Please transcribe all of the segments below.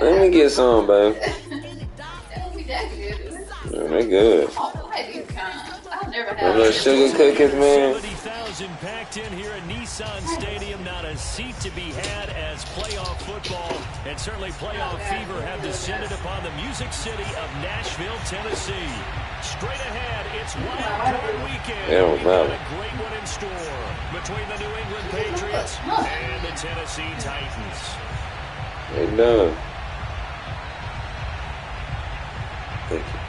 Let me get some, baby. That would be that good. Yeah, they good. I don't like these kinds. I'll never have Those sugar cookies, man. 70,000 packed in here at Nissan Stadium. Not a seat to be had as playoff football and certainly playoff fever have descended upon the Music City of Nashville, Tennessee. Straight ahead, it's Wild Card Weekend. We've got a great one in store between the New England Patriots and the Tennessee Titans. They done. Thank you.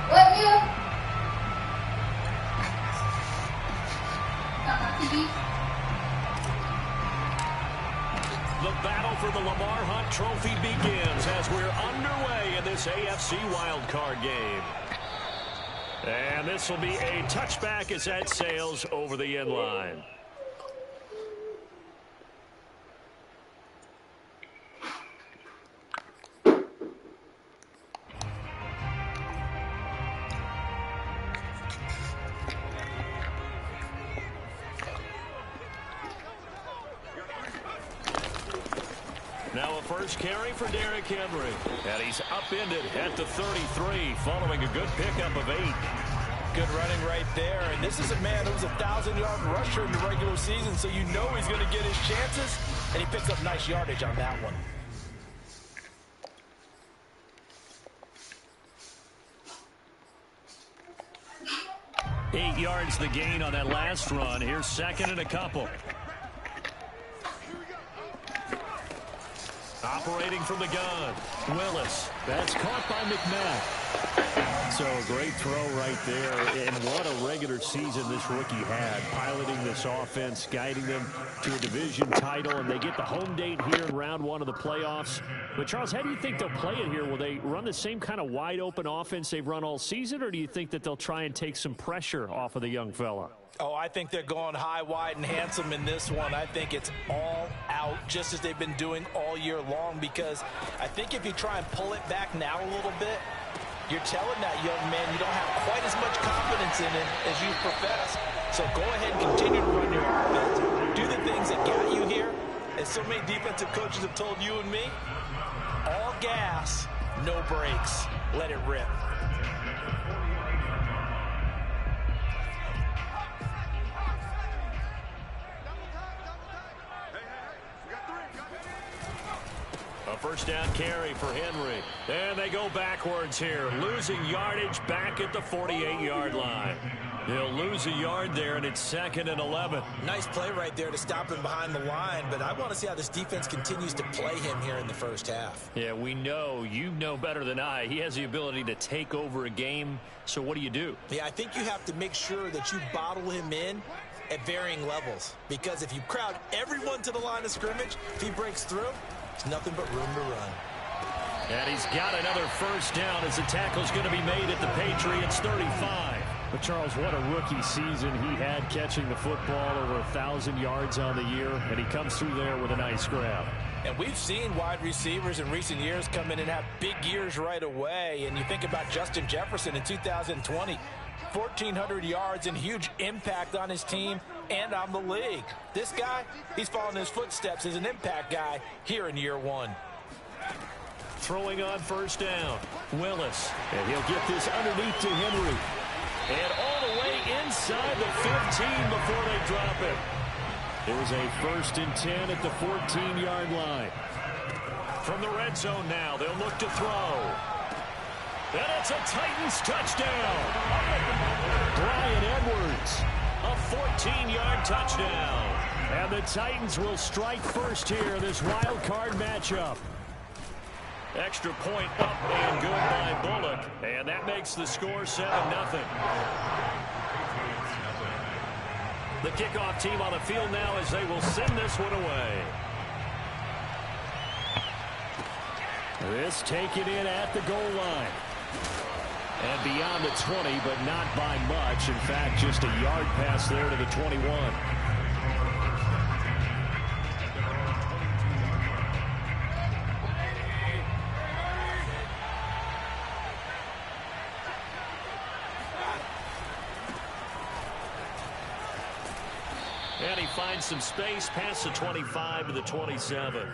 What, you? The battle for the Lamar Hunt Trophy begins as we're underway in this AFC wildcard game. And this will be a touchback as that sails over the end line. Now a first carry for Derrick Henry. And he's upended at the 33 following a good pickup of 8. Good running right there. And this is a man who's a 1,000-yard rusher in the regular season, so you know he's going to get his chances. And he picks up nice yardage on that one. Eight yards the gain on that last run. Here's second and a couple. Operating from the gun, Willis. That's caught by McNabb. So a great throw right there. And what a regular season this rookie had. Piloting this offense, guiding them to a division title. And they get the home date here in round 1 of the playoffs. But, Charles, how do you think they'll play it here? Will they run the same kind of wide-open offense they've run all season? Or do you think that they'll try and take some pressure off of the young fella? Oh, I think they're going high, wide, and handsome in this one. I think it's all out, just as they've been doing all year long, because I think if you try and pull it back now a little bit, you're telling that young man you don't have quite as much confidence in it as you profess. So go ahead and continue to run your offense. Do the things that got you here. As so many defensive coaches have told you and me, all gas, no brakes. Let it rip. A first down carry for Henry. And they go backwards here. Losing yardage back at the 48-yard line. They'll lose a yard there, and it's second and 11. Nice play right there to stop him behind the line, but I want to see how this defense continues to play him here in the first half. Yeah, we know. You know better than I. He has the ability to take over a game, so what do? Yeah, I think you have to make sure that you bottle him in at varying levels, because if you crowd everyone to the line of scrimmage, if he breaks through, there's nothing but room to run. And he's got another first down as the tackle's going to be made at the Patriots 35. But, Charles, what a rookie season he had catching the football, over 1,000 yards on the year, and he comes through there with a nice grab. And we've seen wide receivers in recent years come in and have big years right away. And you think about Justin Jefferson in 2020, 1,400 yards and huge impact on his team and on the league. This guy, he's following his footsteps as an impact guy here in year 1. Throwing on first down, Willis. And he'll get this underneath to Henry. And all the way inside the 15 before they drop it. It was a first and 10 at the 14-yard line. From the red zone now, they'll look to throw. And it's a Titans touchdown. Bryan Edwards, a 14-yard touchdown. And the Titans will strike first here, this wild card matchup. Extra point up and good by Bullock. And that makes the score 7-0. The kickoff team on the field now as they will send this one away. This taken in at the goal line. And beyond the 20, but not by much. In fact, just a yard pass there to the 21. find some space past the 25 to the 27.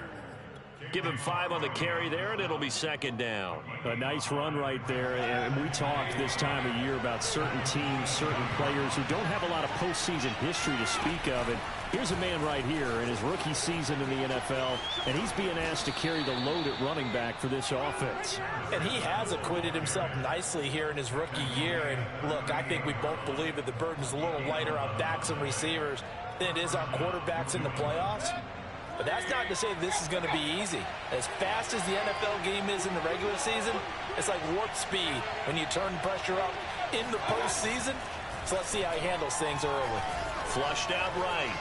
Give him 5 on the carry there, and it'll be second down. A nice run right there, and we talked this time of year about certain teams, certain players who don't have a lot of postseason history to speak of. And here's a man right here in his rookie season in the NFL, and he's being asked to carry the load at running back for this offense. And he has acquitted himself nicely here in his rookie year. And look, I think we both believe that the burden's a little lighter on backs and receivers than it is on quarterbacks in the playoffs. But that's not to say this is going to be easy. As fast as the NFL game is in the regular season, it's like warp speed when you turn pressure up in the postseason. So let's see how he handles things early. Flushed out right.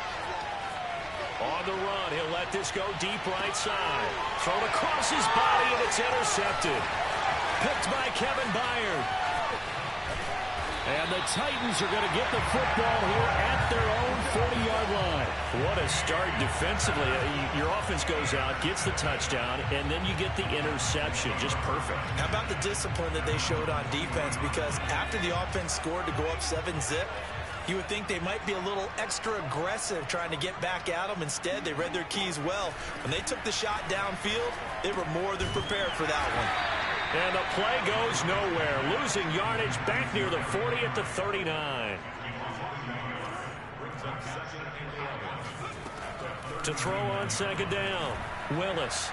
On the run, he'll let this go deep right side. Thrown across his body, and it's intercepted. Picked by Kevin Byard. And the Titans are going to get the football here at their own 40-yard line. What a start defensively. Your offense goes out, gets the touchdown, and then you get the interception. Just perfect. How about the discipline that they showed on defense? Because after the offense scored to go up 7-zip, you would think they might be a little extra aggressive trying to get back at them. Instead, they read their keys well. When they took the shot downfield, they were more than prepared for that one. And the play goes nowhere. Losing yardage back near the 40 at the 39. To throw on second down, Willis.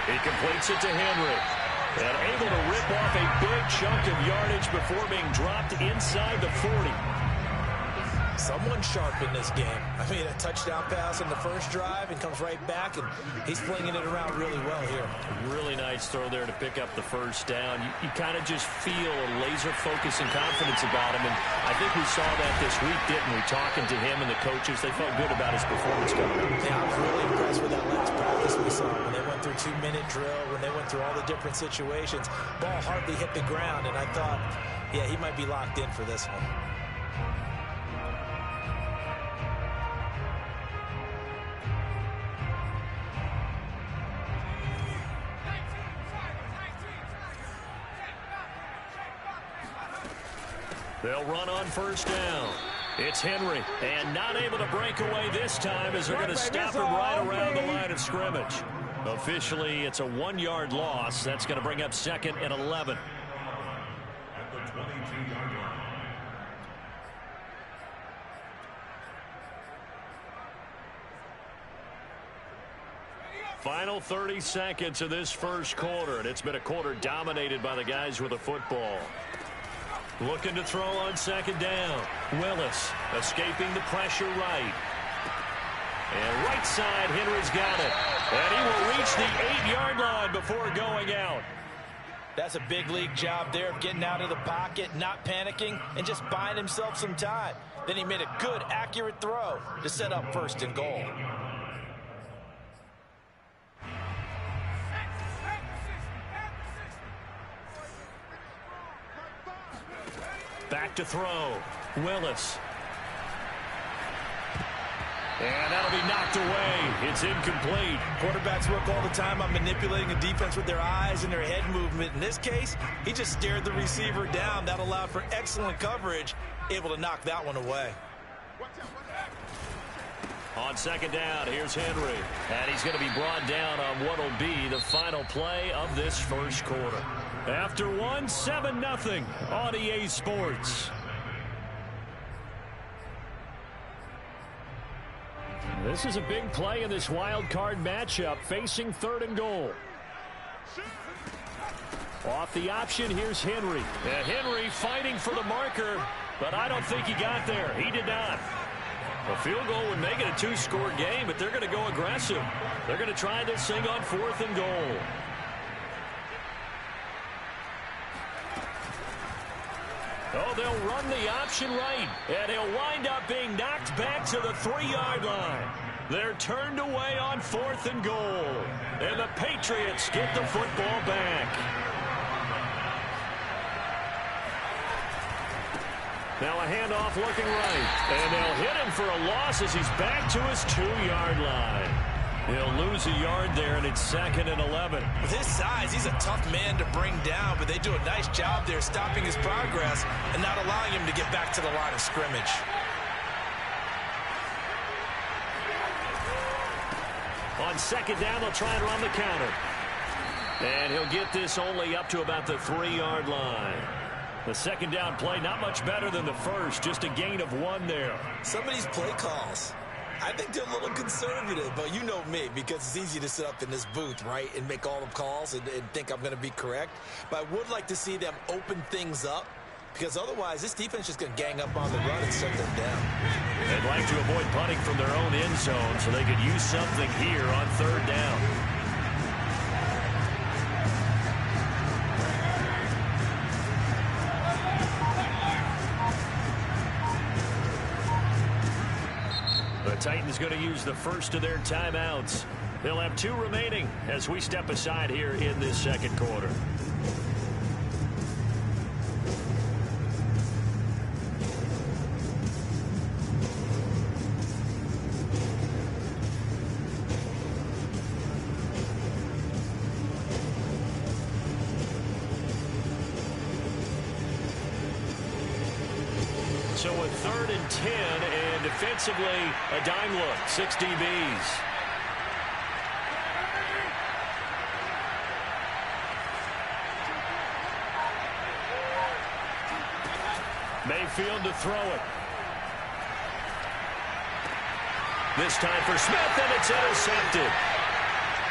He completes it to Henry. And able to rip off a big chunk of yardage before being dropped inside the 40. Someone sharp in this game. I mean, a touchdown pass in the first drive and comes right back, and he's flinging it around really well here. Really nice throw there to pick up the first down. You kind of just feel a laser focus and confidence about him, and I think we saw that this week, didn't we? Talking to him and the coaches, they felt good about his performance coming up. Yeah, I was really impressed with that last practice we saw when they went through 2-minute drill, when they went through all the different situations. Ball hardly hit the ground, and I thought, yeah, he might be locked in for this one. They'll run on first down. It's Henry, and not able to break away this time as they're going to stop him right around the line of scrimmage. Officially, it's a 1-yard loss. That's going to bring up second and 11. Final 30 seconds of this first quarter, and it's been a quarter dominated by the guys with the football. Looking to throw on second down. Willis escaping the pressure right. And right side, Henry's got it. And he will reach the 8-yard line before going out. That's a big league job there of getting out of the pocket, not panicking, and just buying himself some time. Then he made a good, accurate throw to set up first and goal. Back to throw. Willis. And that'll be knocked away. It's incomplete. Quarterbacks work all the time on manipulating the defense with their eyes and their head movement. In this case, he just stared the receiver down. That allowed for excellent coverage, able to knock that one away. On second down, here's Henry. And he's going to be brought down on what will be the final play of this first quarter. After one, 7-0 on EA Sports. This is a big play in this wild card matchup, facing third and goal. Off the option, here's Henry. And Henry fighting for the marker, but I don't think he got there. He did not. A field goal would make it a 2-score game, but they're going to go aggressive. They're going to try this thing on 4th and goal. Oh, they'll run the option right, and he'll wind up being knocked back to the 3-yard line. They're turned away on 4th and goal, and the Patriots get the football back. Now a handoff looking right, and they'll hit him for a loss as he's back to his 2-yard line. He'll lose a yard there, and it's 2nd and 11. With his size, he's a tough man to bring down, but they do a nice job there stopping his progress and not allowing him to get back to the line of scrimmage. On 2nd down, they'll try and run the counter. And he'll get this only up to about the 3-yard line. The 2nd down play, not much better than the first, just a gain of 1 there. Some of these play calls, I think they're a little conservative, but you know me, because it's easy to sit up in this booth, right, and make all the calls and think I'm going to be correct. But I would like to see them open things up, because otherwise this defense is just going to gang up on the run and shut them down. They'd like to avoid punting from their own end zone so they could use something here on 3rd down. The Titans going to use the first of their timeouts. They'll have 2 remaining as we step aside here in this 2nd quarter. So a 3rd and 10, and defensively, a dime look, 6 DBs. Mayfield to throw it. This time for Smith, and it's intercepted.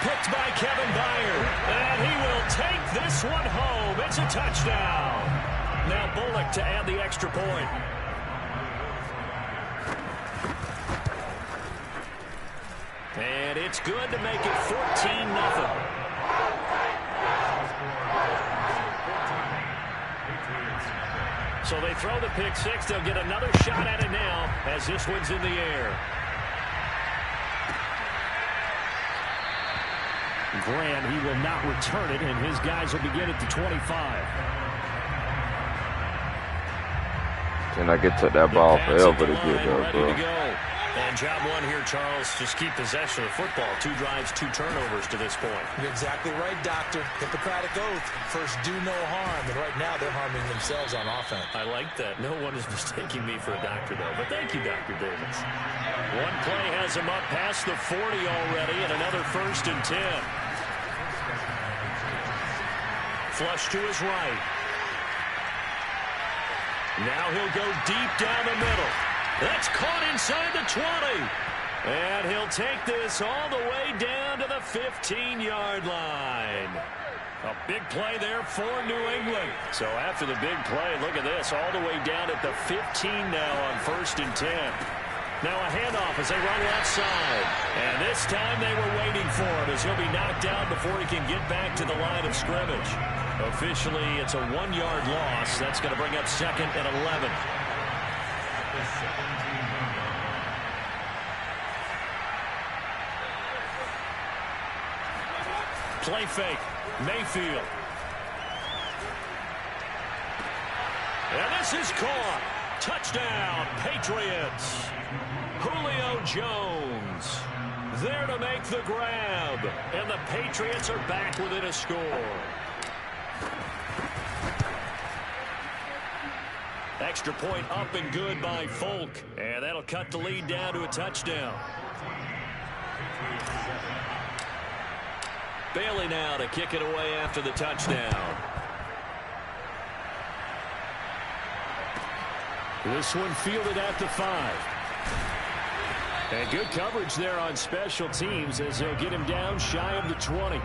Picked by Kevin Byard, and he will take this one home. It's a touchdown. Now Bullock to add the extra point. And it's good to make it 14-0. So they throw the pick 6. They'll get another shot at it now as this one's in the air. Graham, he will not return it, and his guys will begin at the 25. And I get to that ball forever to get though, bro. And job 1 here, Charles. Just keep possession of the football. 2 drives, 2 turnovers to this point. You're exactly right, Doctor. Hippocratic oath. First, do no harm. And right now, they're harming themselves on offense. I like that. No one is mistaking me for a doctor, though. But thank you, Dr. Davis. One play has him up past the 40 already, and another 1st and 10. Flush to his right. Now he'll go deep down the middle. That's caught inside the 20. And he'll take this all the way down to the 15-yard line. A big play there for New England. So after the big play, look at this, all the way down at the 15 now on 1st and 10. Now a handoff as they run outside. And this time they were waiting for him as he'll be knocked out before he can get back to the line of scrimmage. Officially, it's a 1-yard loss. That's going to bring up 2nd and 11. Play fake. Mayfield. And this is caught. Touchdown, Patriots. Julio Jones there to make the grab. And the Patriots are back within a score. Extra point up and good by Folk. And that'll cut the lead down to a touchdown. Bailey now to kick it away after the touchdown. This one fielded at the 5. And good coverage there on special teams as they'll get him down shy of the 20.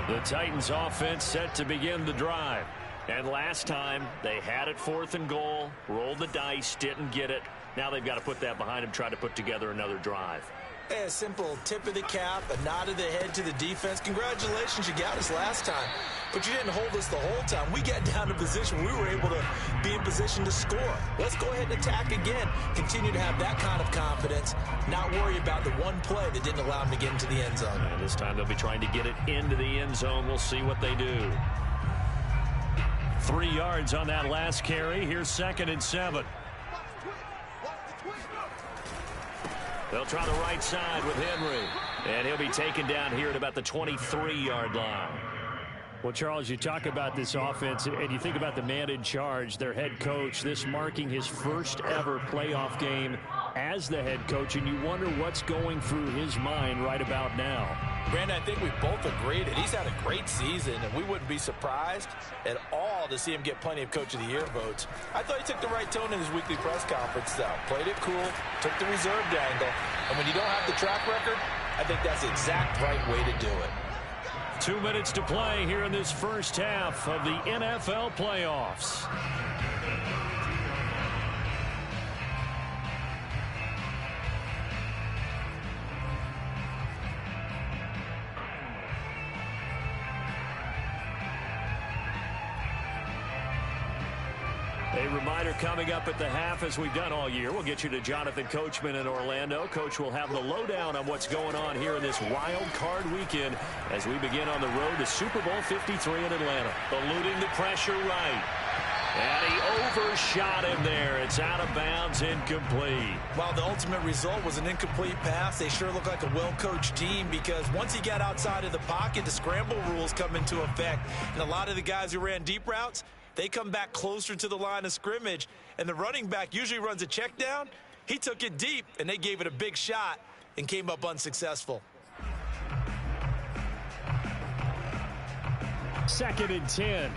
The Titans offense set to begin the drive. And last time they had it 4th and goal, rolled the dice, didn't get it. Now they've got to put that behind them, try to put together another drive. A simple tip of the cap, a nod of the head to the defense. Congratulations, you got us last time. But you didn't hold us the whole time. We got down to position. We were able to be in position to score. Let's go ahead and attack again. Continue to have that kind of confidence. Not worry about the one play that didn't allow them to get into the end zone. And this time they'll be trying to get it into the end zone. We'll see what they do. 3 yards on that last carry. Here's 2nd and 7. They'll try the right side with Henry. And he'll be taken down here at about the 23-yard line. Well, Charles, you talk about this offense, and you think about the man in charge, their head coach, this marking his first ever playoff game as the head coach, and you wonder what's going through his mind right about now. Brandon, I think we both agreed that he's had a great season, and we wouldn't be surprised at all to see him get plenty of Coach of the Year votes. I thought he took the right tone in his weekly press conference, though. Played it cool, took the reserved angle, and when you don't have the track record, I think that's the exact right way to do it. 2 minutes to play here in this first half of the NFL playoffs. A reminder coming up at the half, as we've done all year. We'll get you to Jonathan Coachman in Orlando. Coach will have the lowdown on what's going on here in this wild card weekend as we begin on the road to Super Bowl 53 in Atlanta. Eluding the pressure right. And he overshot him there. It's out of bounds, incomplete. While the ultimate result was an incomplete pass, they sure look like a well-coached team, because once he got outside of the pocket, the scramble rules come into effect. And a lot of the guys who ran deep routes, they come back closer to the line of scrimmage, and the running back usually runs a check down. He took it deep, and they gave it a big shot and came up unsuccessful. 2nd and 10.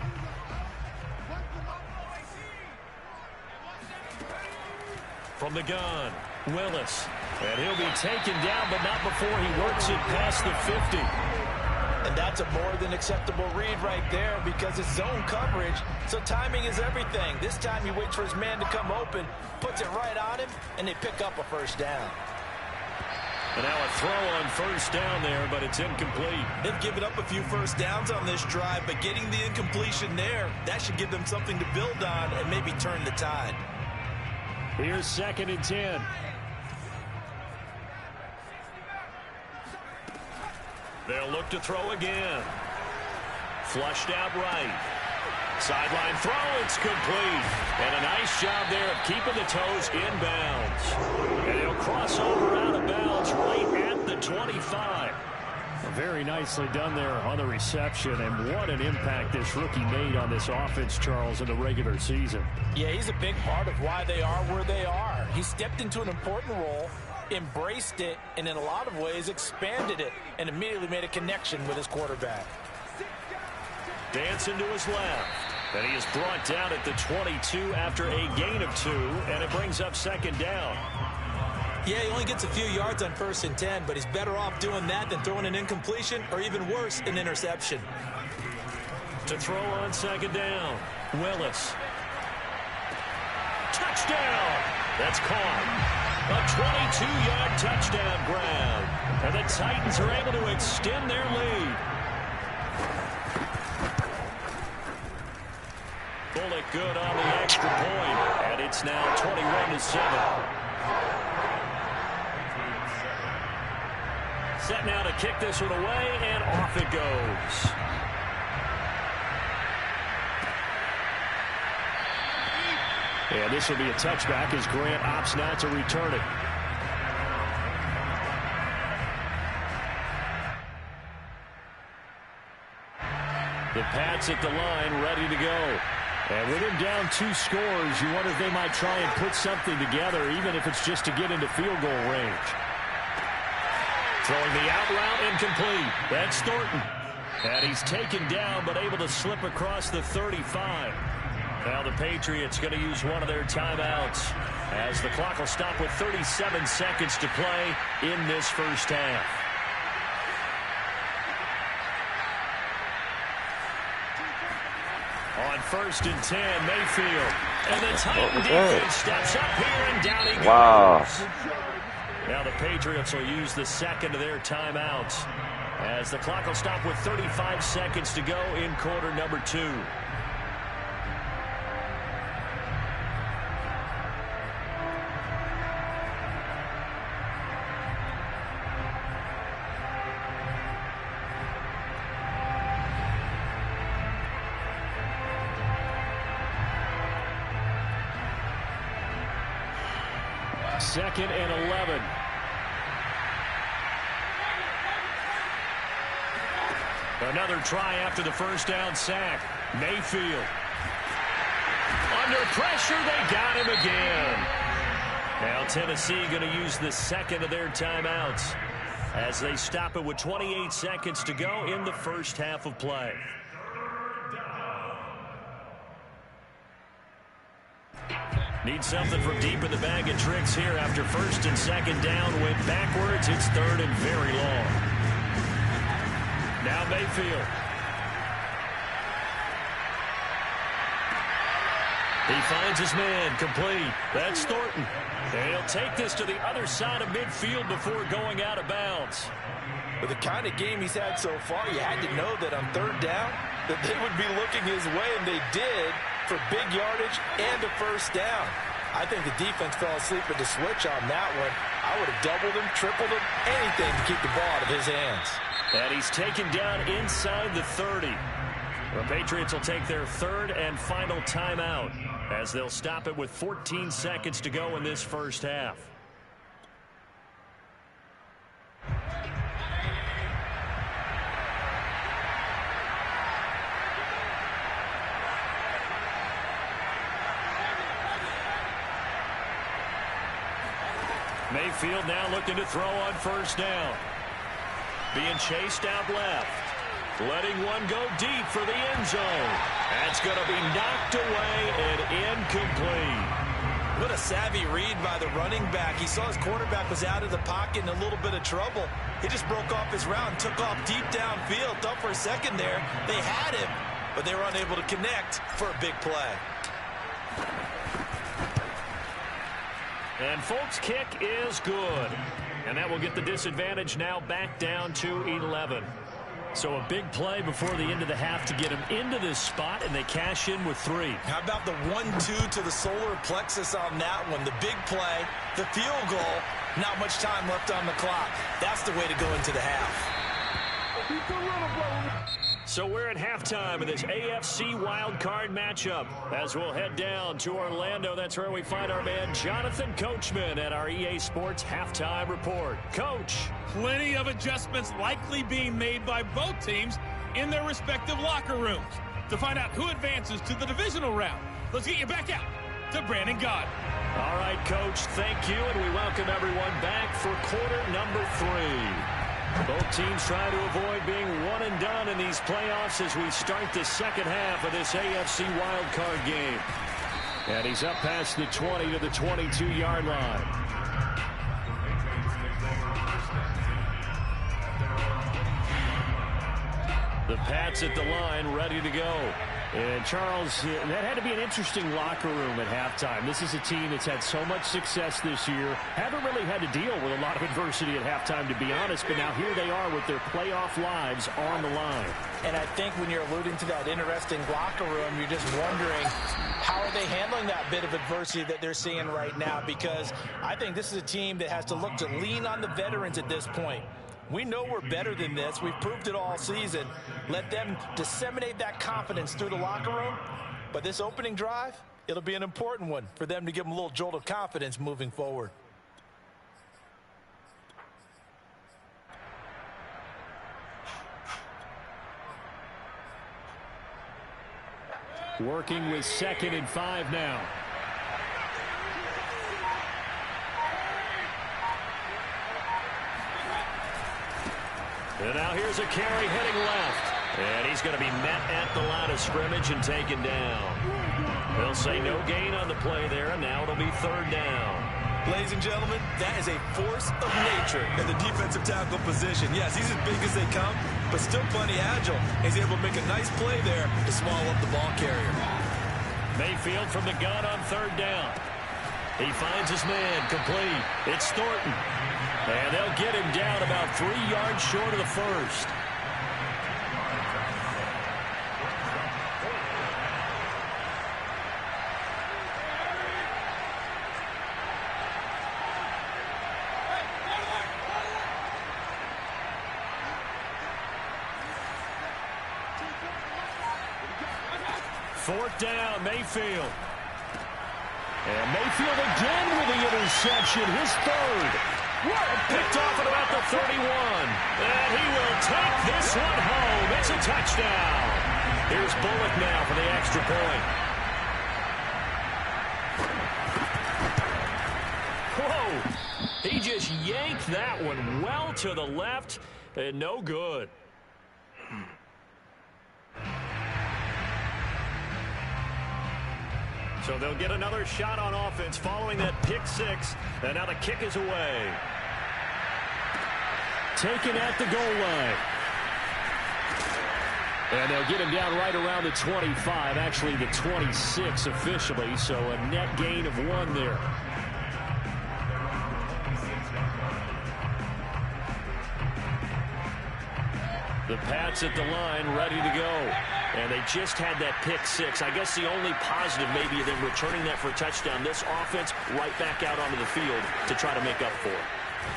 From the gun, Willis. And he'll be taken down, but not before he works it past the 50. And that's a more than acceptable read right there, because it's zone coverage, so timing is everything. This time he waits for his man to come open, puts it right on him, and they pick up a first down. And now a throw on first down there, but it's incomplete. They've given up a few first downs on this drive, but getting the incompletion there, that should give them something to build on and maybe turn the tide. Here's 2nd and 10. They'll look to throw again. Flushed out right. Sideline throw, it's complete. And a nice job there of keeping the toes inbounds. And he'll cross over out of bounds right at the 25. Very nicely done there on the reception, and what an impact this rookie made on this offense, Charles, in the regular season. Yeah, he's a big part of why they are where they are. He stepped into an important role, embraced it, and in a lot of ways expanded it, and immediately made a connection with his quarterback. Dancing to his left, and he is brought down at the 22 after a gain of 2, and it brings up 2nd down. Yeah, he only gets a few yards on 1st and 10, but he's better off doing that than throwing an incompletion, or even worse, an interception. To throw on 2nd down, Willis. Touchdown! That's caught. A 22-yard touchdown grab. And the Titans are able to extend their lead. Bullet good on the extra point, and it's now 21-7. Set now to kick this one away, and off it goes. And this will be a touchback as Grant opts not to return it. The Pats at the line, ready to go. And with him down 2 scores, you wonder if they might try and put something together, even if it's just to get into field goal range. Throwing the out route, incomplete. That's Thornton. And he's taken down, but able to slip across the 35. Now the Patriots going to use one of their timeouts, as the clock will stop with 37 seconds to play in this first half. On 1st and 10, Mayfield. And the Titan defense steps up here, and down he goes. Wow. Now the Patriots will use the second of their timeouts, as the clock will stop with 35 seconds to go in quarter number 2. Second and 11. Another try after the first down sack. Mayfield. Under pressure, they got him again. Now Tennessee going to use the second of their timeouts as they stop it with 28 seconds to go in the first half of play. Need something from deep in the bag of tricks here after first and second down went backwards. It's third and very long. Now Mayfield. He finds his man complete. That's Thornton. And he'll take this to the other side of midfield before going out of bounds. With the kind of game he's had so far, you had to know that on third down that they would be looking his way, and they did, for big yardage and a first down. I think the defense fell asleep at the switch on that one. I would have doubled him, tripled him, anything to keep the ball out of his hands. And he's taken down inside the 30. The Patriots will take their third and final timeout as they'll stop it with 14 seconds to go in this first half. Mayfield now looking to throw on first down. Being chased out left. Letting one go deep for the end zone. That's going to be knocked away and incomplete. What a savvy read by the running back. He saw his quarterback was out of the pocket in a little bit of trouble. He just broke off his route and took off deep downfield. Thought for a second there they had him, but they were unable to connect for a big play. And Folk's kick is good. And that will get the disadvantage now back down to 11. So a big play before the end of the half to get him into this spot, and they cash in with 3. How about the 1-2 to the solar plexus on that one? The big play, the field goal, not much time left on the clock. That's the way to go into the half. So we're at halftime of this AFC wildcard matchup as we'll head down to Orlando. That's where we find our man Jonathan Coachman at our EA Sports Halftime Report. Coach. Plenty of adjustments likely being made by both teams in their respective locker rooms. To find out who advances to the divisional round, let's get you back out to Brandon Gaudin. All right, Coach, thank you, and we welcome everyone back for quarter number 3. Both teams trying to avoid being one and done in these playoffs as we start the second half of this AFC wildcard game. And he's up past the 20 to the 22-yard line. The Pats at the line, ready to go. And Charles, that had to be an interesting locker room at halftime. This is a team that's had so much success this year. Haven't really had to deal with a lot of adversity at halftime, to be honest. But now here they are with their playoff lives on the line. And I think when you're alluding to that interesting locker room, you're just wondering, how are they handling that bit of adversity that they're seeing right now? Because I think this is a team that has to look to lean on the veterans at this point. We know we're better than this. We've proved it all season. Let them disseminate that confidence through the locker room. But this opening drive, it'll be an important one for them to give them a little jolt of confidence moving forward. Working with 2nd and 5 now. And now here's a carry heading left. And he's going to be met at the line of scrimmage and taken down. They'll say no gain on the play there, and now it'll be 3rd down. Ladies and gentlemen, that is a force of nature in the defensive tackle position. Yes, he's as big as they come, but still plenty agile. He's able to make a nice play there to swallow up the ball carrier. Mayfield from the gun on 3rd down. He finds his man complete. It's Thornton. And they'll get him down about 3 yards short of the first. Fourth down, Mayfield. And Mayfield again with the interception, his 3rd. Picked off at about the 31. And he will take this one home. It's a touchdown. Here's Bullock now for the extra point. Whoa. He just yanked that one well to the left. And no good. So they'll get another shot on offense following that pick six. And now the kick is away. Taken at the goal line. And they'll get him down right around the 25. Actually, the 26 officially. So a net gain of 1 there. The Pats at the line, ready to go. And they just had that pick six. I guess the only positive maybe of them returning that for a touchdown. This offense right back out onto the field to try to make up for it.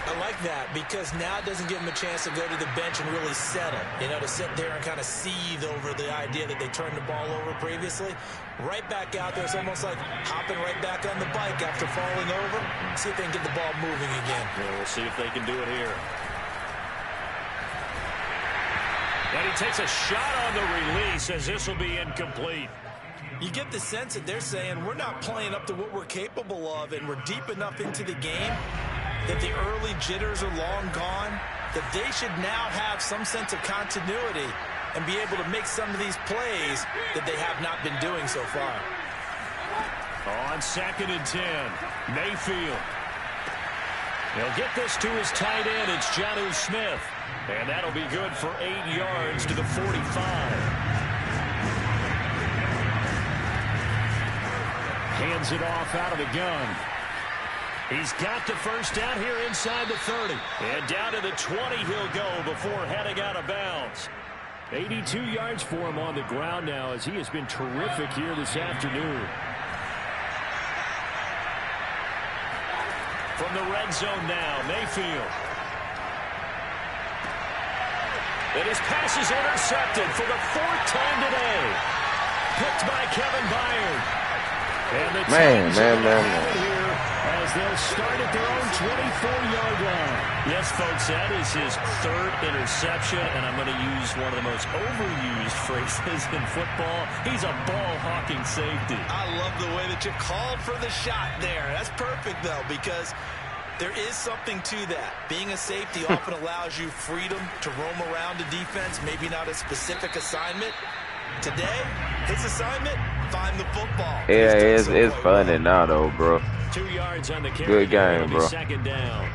I like that because now it doesn't give them a chance to go to the bench and really settle. You know, to sit there and kind of seethe over the idea that they turned the ball over previously. Right back out there. It's almost like hopping right back on the bike after falling over. See if they can get the ball moving again. Yeah, we'll see if they can do it here. And he takes a shot on the release as this will be incomplete. You get the sense that they're saying we're not playing up to what we're capable of, and we're deep enough into the game that the early jitters are long gone, that they should now have some sense of continuity and be able to make some of these plays that they have not been doing so far. On 2nd and 10, Mayfield. He'll get this to his tight end. It's Jonnu Smith. And that'll be good for 8 yards to the 45. Hands it off out of the gun. He's got the first down here inside the 30. And down to the 20 he'll go before heading out of bounds. 82 yards for him on the ground now as he has been terrific here this afternoon. From the red zone now, Mayfield. And his pass is intercepted for the 4th time today. Picked by Kevin Byard. And the Titans here as they'll start at their own 24-yard line. Yes, folks, that is his 3rd interception, and I'm going to use one of the most overused phrases in football. He's a ball-hawking safety. I love the way that you called for the shot there. That's perfect, though, because there is something to that. Being a safety often allows you freedom to roam around a defense, maybe not a specific assignment. Today, his assignment, find the football. Yeah, it's funny now, though, bro. 2 yards on the carry. Good game, bro. 2nd down.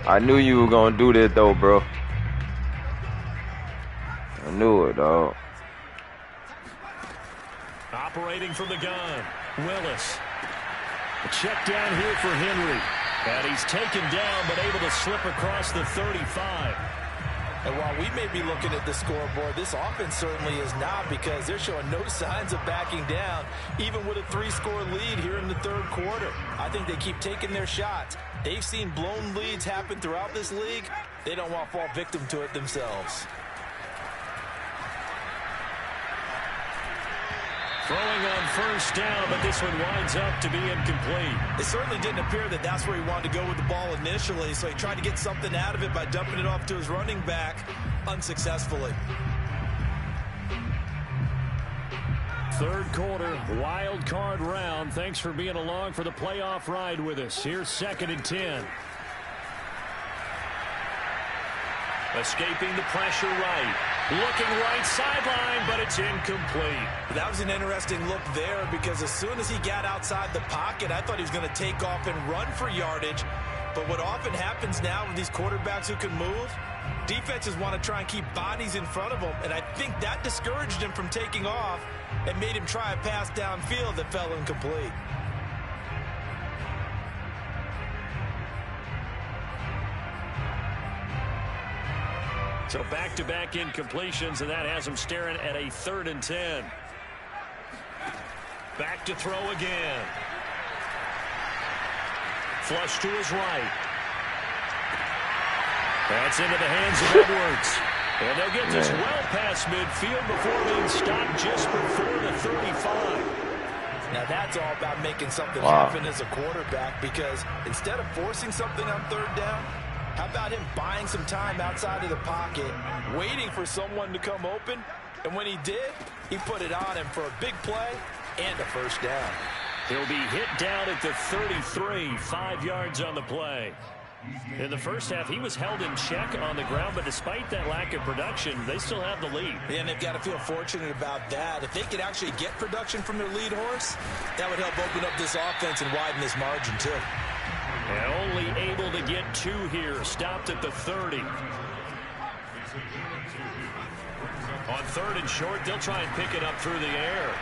I knew you were going to do this, though, bro. I knew it, dog. Operating from the gun, Willis. A check down here for Henry. And he's taken down, but able to slip across the 35. And while we may be looking at the scoreboard, this offense certainly is not, because they're showing no signs of backing down, even with a 3-score lead here in the 3rd quarter. I think they keep taking their shots. They've seen blown leads happen throughout this league. They don't want to fall victim to it themselves. Throwing on 1st down, but this one winds up to be incomplete. It certainly didn't appear that that's where he wanted to go with the ball initially, so he tried to get something out of it by dumping it off to his running back unsuccessfully. 3rd quarter, wild card round. Thanks for being along for the playoff ride with us. Here's 2nd and 10. Escaping the pressure right. Looking right sideline, but it's incomplete. That was an interesting look there, because as soon as he got outside the pocket, I thought he was going to take off and run for yardage. But what often happens now with these quarterbacks who can move, defenses want to try and keep bodies in front of them, and I think that discouraged him from taking off and made him try a pass downfield that fell incomplete. So back-to-back incompletions, and that has him staring at a 3rd and 10. Back to throw again. Flush to his right. That's into the hands of Edwards. And they'll get this well past midfield before being stopped just before the 35. Now that's all about making something happen as a quarterback, because instead of forcing something on third down, how about him buying some time outside of the pocket, waiting for someone to come open, and when he did, he put it on him for a big play and a first down. He'll be hit down at the 33, 5 yards on the play. In the first half, he was held in check on the ground, but despite that lack of production, they still have the lead. And they've got to feel fortunate about that. If they could actually get production from their lead horse, that would help open up this offense and widen this margin too. And only able to get 2 here, stopped at the 30. On 3rd and short, they'll try and pick it up through the air.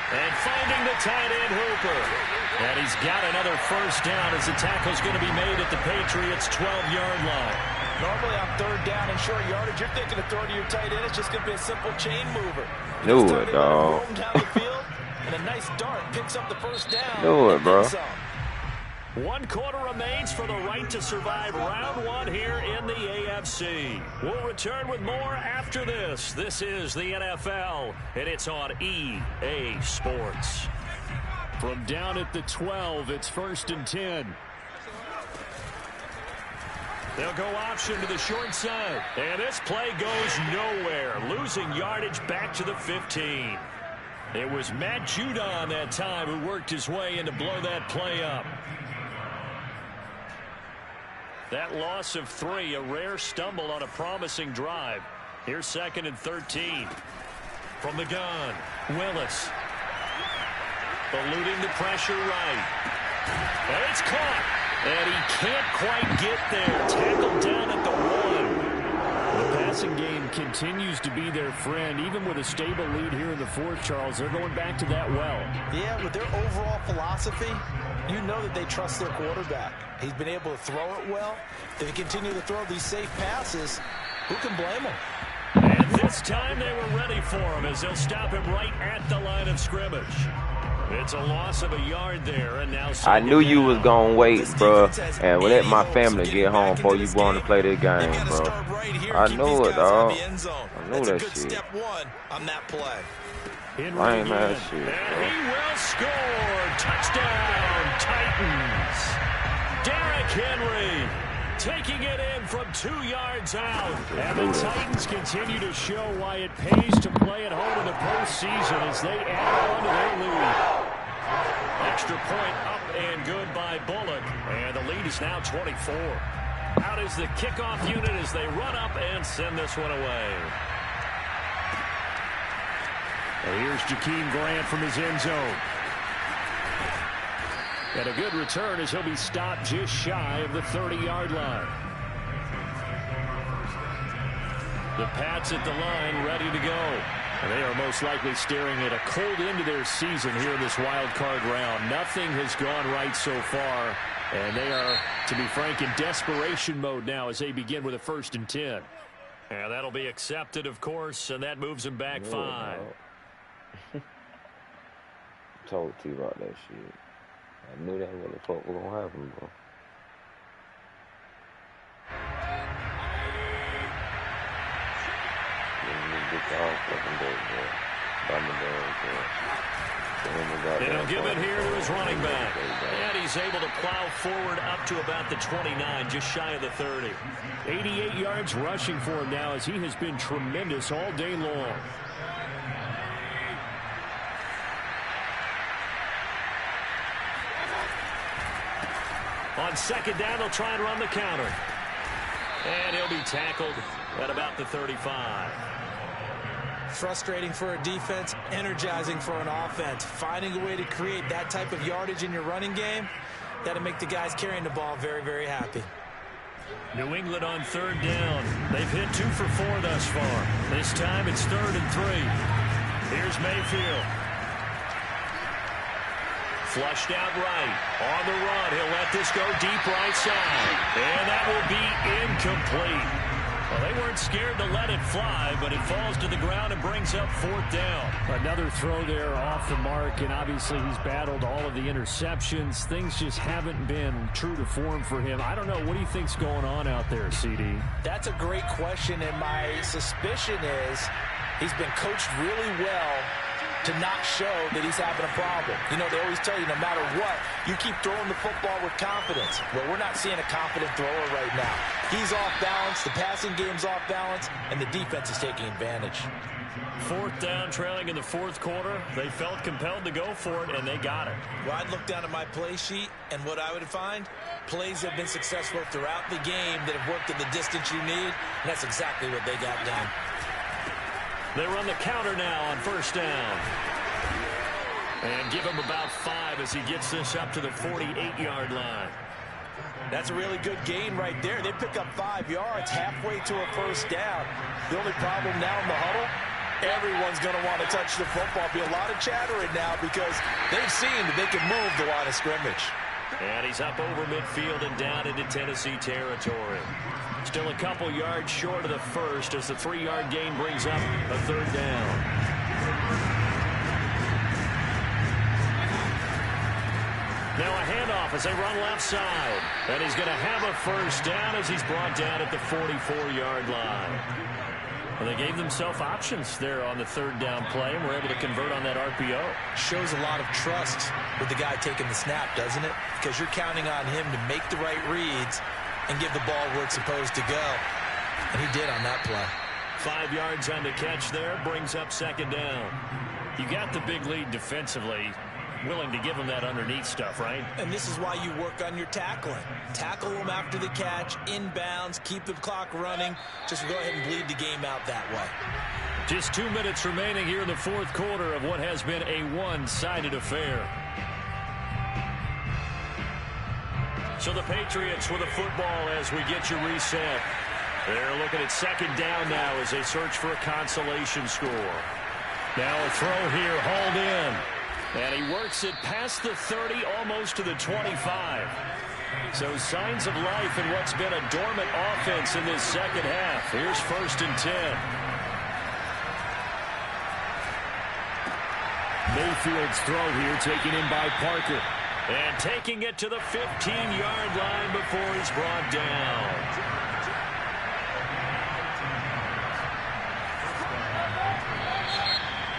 And finding the tight end Hooper. And he's got another first down as the tackle's going to be made at the Patriots' 12-yard line. Normally on 3rd down and short yardage, you're thinking of throwing to your tight end. It's just going to be a simple chain mover. Do it, dog. Down the field, and a nice dart picks up the first down. Do it, bro. 1 quarter remains for the right to survive round 1 here in the AFC. We'll return with more after this. This is the NFL, and it's on EA Sports. From down at the 12, it's 1st and 10. They'll go option to the short side. And this play goes nowhere, losing yardage back to the 15. It was Matt Judon that time who worked his way in to blow that play up. That loss of 3, a rare stumble on a promising drive. Here's 2nd and 13. From the gun, Willis. Eluding the pressure right. And it's caught. And he can't quite get there. Tackled down at the 1. The passing game continues to be their friend. Even with a stable lead here in the 4th, Charles, they're going back to that well. Yeah, with their overall philosophy, you know that they trust their quarterback. He's been able to throw it well. They continue to throw these safe passes. Who can blame them? And this time they were ready for him as they'll stop him right at the line of scrimmage. It's a loss of a yard there, and now I knew you was gonna wait, bro, and let my family get home before you going to play this game, bro. I knew it, dog. I knew that shit. Step 1 on that play. Lame ass shit, And bro. he will score. Touchdown, Titans. Derrick Henry taking it in from 2 yards out. And the Titans continue to show why it pays to play at home in the postseason as they add on to their lead. Extra point up and good by Bullock. And the lead is now 24. Out is the kickoff unit as they run up and send this one away. And here's Jakeem Grant from his end zone. And a good return as he'll be stopped just shy of the 30-yard line. The Pats at the line ready to go. And they are most likely staring at a cold end to their season here in this wild card round. Nothing has gone right so far. And they are, to be frank, in desperation mode now as they begin with a 1st and 10. And that'll be accepted, of course, and that moves them back 5. Told T about that shit. I knew that what the fuck was gonna happen, bro. And he'll give it here to his running back. And he's able to plow forward up to about the 29, just shy of the 30. 88 yards rushing for him now as he has been tremendous all day long. On 2nd down, they'll try and run the counter. And he'll be tackled at about the 35. Frustrating for a defense, energizing for an offense. Finding a way to create that type of yardage in your running game, that'll make the guys carrying the ball very, very happy. New England on 3rd down. They've hit 2 for 4 thus far. This time it's 3rd and 3. Here's Mayfield. Flushed out right. On the run. He'll let this go deep right side. And that will be incomplete. Well, they weren't scared to let it fly, but it falls to the ground and brings up 4th down. Another throw there off the mark, and obviously he's battled all of the interceptions. Things just haven't been true to form for him. I don't know. What do you think's going on out there, CD? That's a great question, and my suspicion is he's been coached really well to not show that he's having a problem. You know, they always tell you no matter what, you keep throwing the football with confidence. Well, we're not seeing a confident thrower right now. He's off balance, the passing game's off balance, and the defense is taking advantage. 4th down, trailing in the 4th quarter. They felt compelled to go for it, and they got it. Well, I'd look down at my play sheet, and what I would find, plays have been successful throughout the game that have worked in the distance you need, and that's exactly what they got done. They run the counter now on 1st down. And give him about 5 as he gets this up to the 48-yard line. That's a really good gain right there. They pick up 5 yards halfway to a 1st down. The only problem now in the huddle, everyone's going to want to touch the football. Be a lot of chattering now because they've seen that they can move the line of scrimmage. And he's up over midfield and down into Tennessee territory. Still a couple yards short of the 1st as the 3-yard gain brings up a 3rd down. Now a handoff as they run left side. And he's going to have a 1st down as he's brought down at the 44-yard line. And they gave themselves options there on the 3rd down play and were able to convert on that RPO. Shows a lot of trust with the guy taking the snap, doesn't it? Because you're counting on him to make the right reads and give the ball where it's supposed to go. And he did on that play. 5 yards on the catch there, brings up 2nd down. You got the big lead defensively. Willing to give him that underneath stuff, right? And this is why you work on your tackling. Tackle them after the catch, inbounds, keep the clock running. Just go ahead and bleed the game out that way. Just 2 minutes remaining here in the 4th quarter of what has been a one-sided affair. So the Patriots with a football as we get you reset. They're looking at 2nd down now as they search for a consolation score. Now a throw here, hauled in. And he works it past the 30, almost to the 25. So signs of life in what's been a dormant offense in this 2nd half. Here's 1st and 10. Mayfield's throw here taken in by Parker. And taking it to the 15-yard line before he's brought down.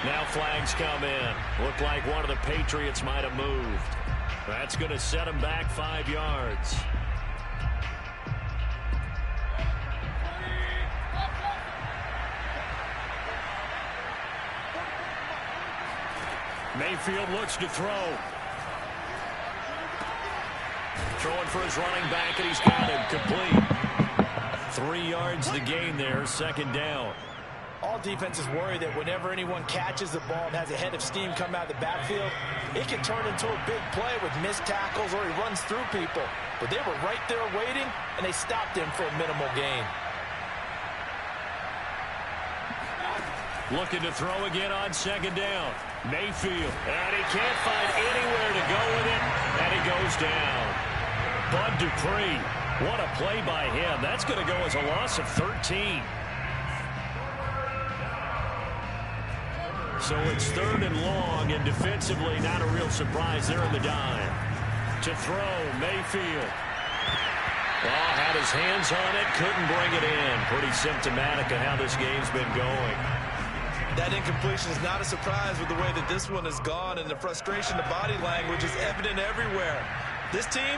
Now flags come in. Looked like one of the Patriots might have moved. That's going to set him back 5 yards. Mayfield looks to throw. Throwing for his running back, and he's got him complete. 3 yards the gain there, 2nd down. All defenses worry that whenever anyone catches the ball and has a head of steam come out of the backfield, it can turn into a big play with missed tackles or he runs through people. But they were right there waiting, and they stopped him for a minimal gain. Looking to throw again on 2nd down. Mayfield, and he can't find anywhere to go with it, and he goes down. Bud Dupree, what a play by him. That's going to go as a loss of 13. So it's 3rd and long, and defensively not a real surprise there in the dime. To throw, Mayfield. Oh, had his hands on it, couldn't bring it in. Pretty symptomatic of how this game's been going. That incompletion is not a surprise with the way that this one has gone, and the frustration, the body language is evident everywhere. This team,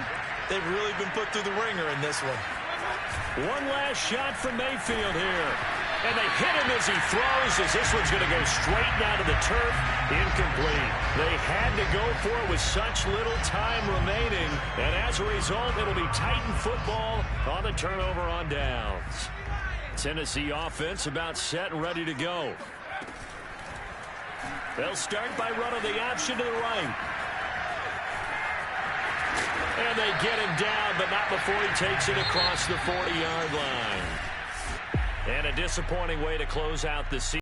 they've really been put through the ringer in this one. One last shot from Mayfield here. And they hit him as he throws, as this one's going to go straight down to the turf. Incomplete. They had to go for it with such little time remaining. And as a result, it'll be Titan football on the turnover on downs. Tennessee offense about set and ready to go. They'll start by running the option to the right. And they get him down, but not before he takes it across the 40-yard line. And a disappointing way to close out the season.